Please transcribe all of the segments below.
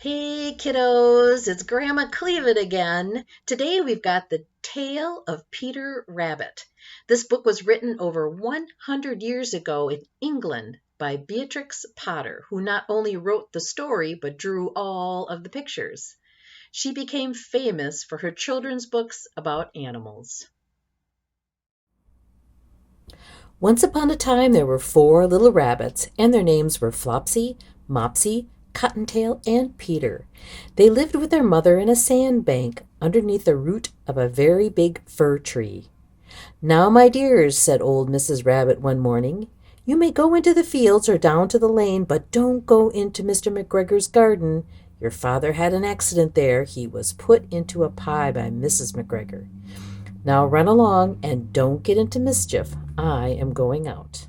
Hey kiddos, it's Grandma Kleven again. Today we've got The Tale of Peter Rabbit. This book was written over 100 years ago in England by Beatrix Potter, who not only wrote the story but drew all of the pictures. She became famous for her children's books about animals. Once upon a time there were four little rabbits, and their names were Flopsy, Mopsy, Cottontail, and Peter. They lived with their mother in a sand bank underneath the root of a very big fir tree. "Now, my dears," said old Mrs. Rabbit one morning, "you may go into the fields or down to the lane, but don't go into Mr. McGregor's garden. Your father had an accident there. He was put into a pie by Mrs. McGregor. Now run along and don't get into mischief. I am going out."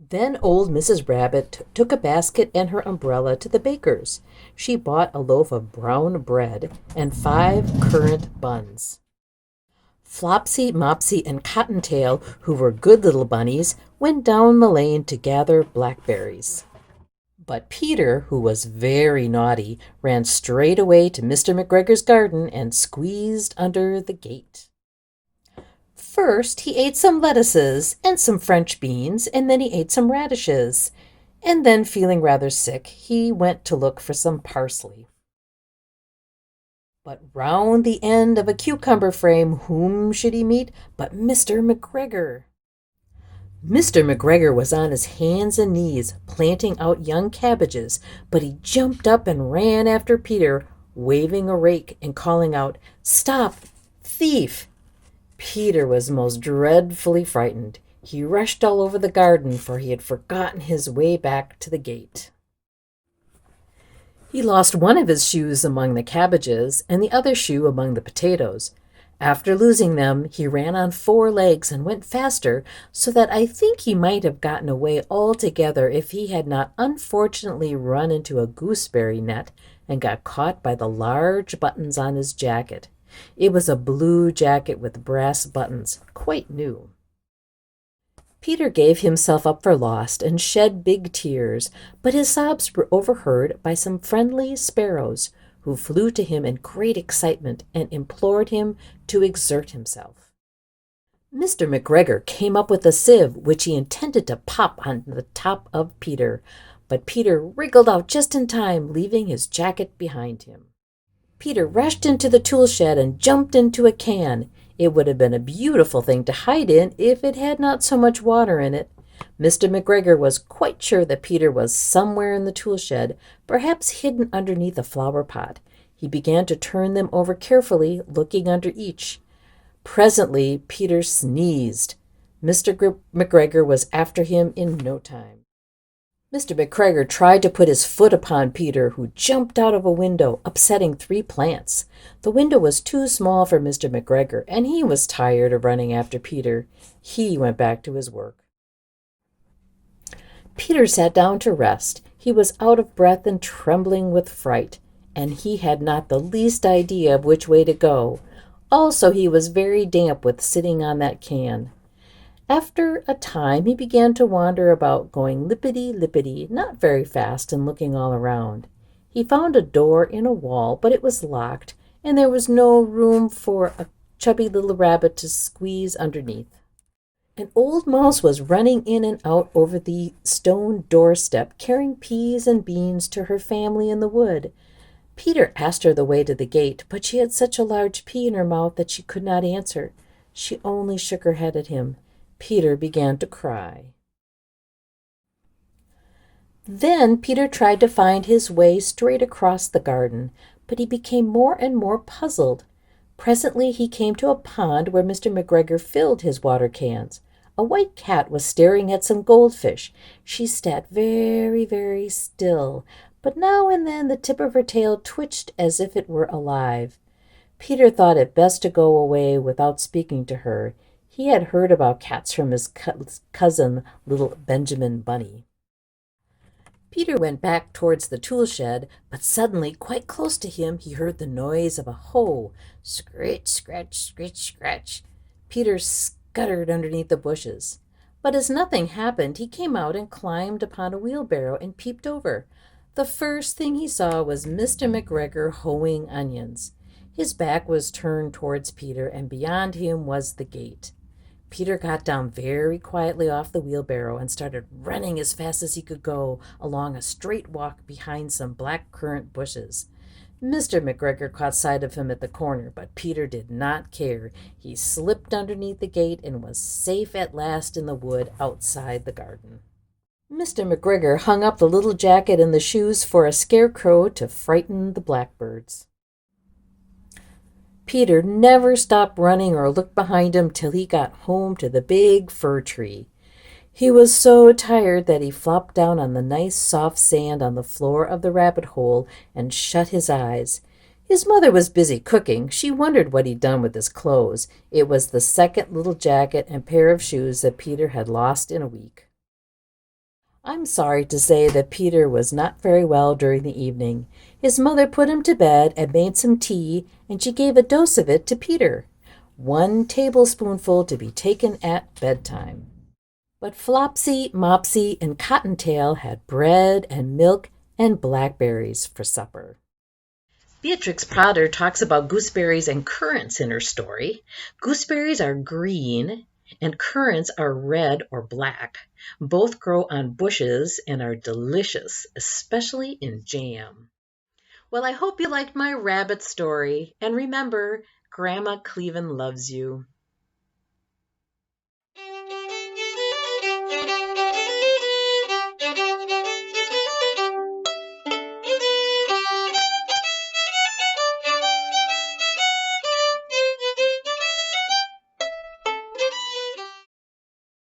Then old Mrs. Rabbit took a basket and her umbrella to the baker's. She bought a loaf of brown bread and 5 currant buns. Flopsy, Mopsy, and Cottontail, who were good little bunnies, went down the lane to gather blackberries. But Peter, who was very naughty, ran straight away to Mr. McGregor's garden and squeezed under the gate. First he ate some lettuces and some French beans, and then he ate some radishes. And then, feeling rather sick, he went to look for some parsley. But round the end of a cucumber frame, whom should he meet but Mr. McGregor? Mr. McGregor was on his hands and knees planting out young cabbages, but he jumped up and ran after Peter, waving a rake and calling out, "Stop, thief!" Peter was most dreadfully frightened. He rushed all over the garden, for he had forgotten his way back to the gate. He lost one of his shoes among the cabbages and the other shoe among the potatoes. After losing them, he ran on 4 legs and went faster, so that I think he might have gotten away altogether if he had not unfortunately run into a gooseberry net and got caught by the large buttons on his jacket. It was a blue jacket with brass buttons, quite new. Peter gave himself up for lost and shed big tears, but his sobs were overheard by some friendly sparrows, who flew to him in great excitement and implored him to exert himself. Mr. McGregor came up with a sieve, which he intended to pop on the top of Peter, but Peter wriggled out just in time, leaving his jacket behind him. Peter rushed into the tool shed and jumped into a can. It would have been a beautiful thing to hide in if it had not so much water in it. Mr. McGregor was quite sure that Peter was somewhere in the tool shed, perhaps hidden underneath a flower pot. He began to turn them over carefully, looking under each. Presently Peter sneezed. Mr. McGregor was after him in no time. Mr. McGregor tried to put his foot upon Peter, who jumped out of a window, upsetting 3 plants. The window was too small for Mr. McGregor, and he was tired of running after Peter. He went back to his work. Peter sat down to rest. He was out of breath and trembling with fright, and he had not the least idea of which way to go. Also, he was very damp with sitting on that can. After a time he began to wander about, going lippity-lippity, not very fast, and looking all around. He found a door in a wall, but it was locked, and there was no room for a chubby little rabbit to squeeze underneath. An old mouse was running in and out over the stone doorstep, carrying peas and beans to her family in the wood. Peter asked her the way to the gate, but she had such a large pea in her mouth that she could not answer. She only shook her head at him. Peter began to cry. Then Peter tried to find his way straight across the garden, but he became more and more puzzled. Presently he came to a pond where Mr. McGregor filled his water cans. A white cat was staring at some goldfish. She sat very, very still, but now and then the tip of her tail twitched as if it were alive. Peter thought it best to go away without speaking to her. He had heard about cats from his cousin, little Benjamin Bunny. Peter went back towards the tool shed, but suddenly, quite close to him, he heard the noise of a hoe. Scritch, scratch, scritch, scratch. Peter scuttered underneath the bushes. But as nothing happened, he came out and climbed upon a wheelbarrow and peeped over. The first thing he saw was Mr. McGregor hoeing onions. His back was turned towards Peter, and beyond him was the gate. Peter got down very quietly off the wheelbarrow and started running as fast as he could go along a straight walk behind some black currant bushes. Mr. McGregor caught sight of him at the corner, but Peter did not care. He slipped underneath the gate and was safe at last in the wood outside the garden. Mr. McGregor hung up the little jacket and the shoes for a scarecrow to frighten the blackbirds. Peter never stopped running or looked behind him till he got home to the big fir tree. He was so tired that he flopped down on the nice soft sand on the floor of the rabbit hole and shut his eyes. His mother was busy cooking. She wondered what he'd done with his clothes. It was the second little jacket and pair of shoes that Peter had lost in a week. I'm sorry to say that Peter was not very well during the evening. His mother put him to bed and made some tea, and she gave a dose of it to Peter, 1 tablespoonful to be taken at bedtime. But Flopsy, Mopsy, and Cottontail had bread and milk and blackberries for supper. Beatrix Potter talks about gooseberries and currants in her story. Gooseberries are green and currants are red or black. Both grow on bushes and are delicious, especially in jam. Well, I hope you liked my rabbit story. And remember, Grandma Kleven loves you.